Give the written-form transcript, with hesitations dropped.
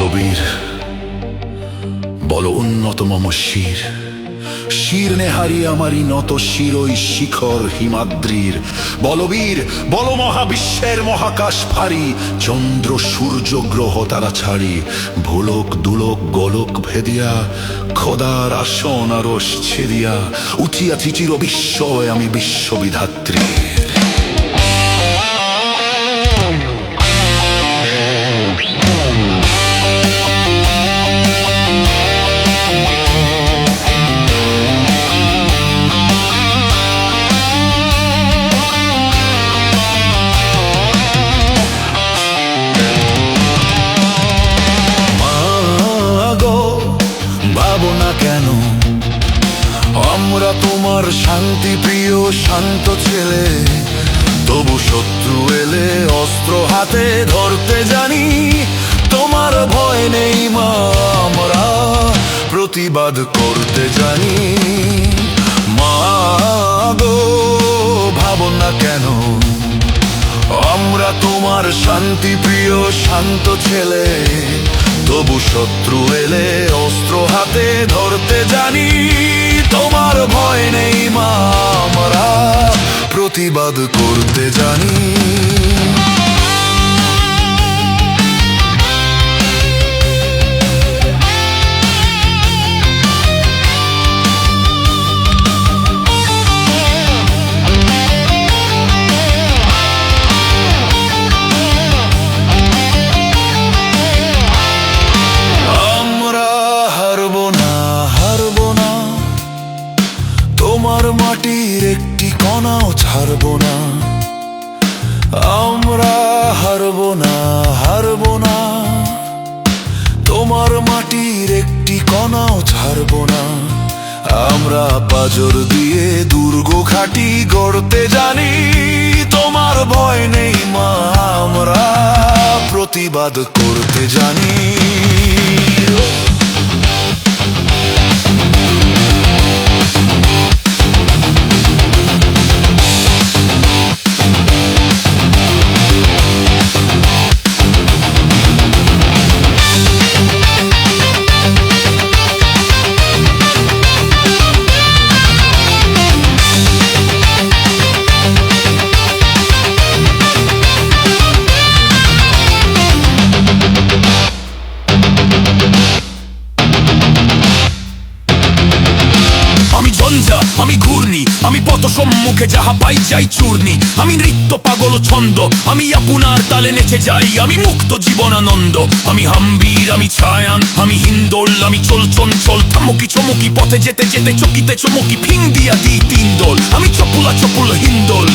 বলবীর, বলো উন্নত মম শির। শির নেহারি আমারই নত শির ওই শিখর হিমাদ্রির। বলবীর, বলো মহাবিশ্বের মহাকাশ ভারী, চন্দ্র সূর্য গ্রহ তারা ছাড়ি, ভুলক দুলক গোলক ভেদিয়া, খোদার আসন আরশ ছেদিয়া, উঠিয়াছি চির বিস্ময় আমি বিশ্ববিধাত্রী। কেন আমরা তোমার শান্তি প্রিয় শান্ত ছেলে, তবু শত্রু এলে অস্ত্র হাতে ধরতে জানি। তোমার ভয় নেই মা, আমরা প্রতিবাদ করতে জানি। মা গো, ভাবো না কেন আমরা তোমার শান্তি প্রিয় শান্ত ছেলে, তবু শত্রু এলে অস্ত্র হাতে ধরতে জানি। তোমার ভয় নেই মা, আমরা প্রতিবাদ করতে জানি। তোমার মাটির একটি কণাও ছাড়বো না, আমরা হারবো না, হারবো না। তোমার মাটির একটি কণাও ছাড়বো না, আমরা পাজর দিয়ে দুর্গ ঘাঁটি গড়তে জানি। তোমার ভয় নেই মা, আমরা প্রতিবাদ করতে জানি। আমি ঘূর্ণি, আমি পথ সম্মুখে যাহা পাই যাই চূর্ণি। আমি নৃত্য পাগল ছন্দ, আমি আপনার তালে নেচে যাই। আমি মুক্ত জীবনানন্দ, আমি হাম্বির, আমি ছায়ান, আমি হিন্দোল, আমি চল চঞ্চল থামকি চমকি পথে যেতে যেতে চকিতে চমকি ফিং দিয়া দিই তিন দোল। আমি চপুলা চপুল হিন্দোল।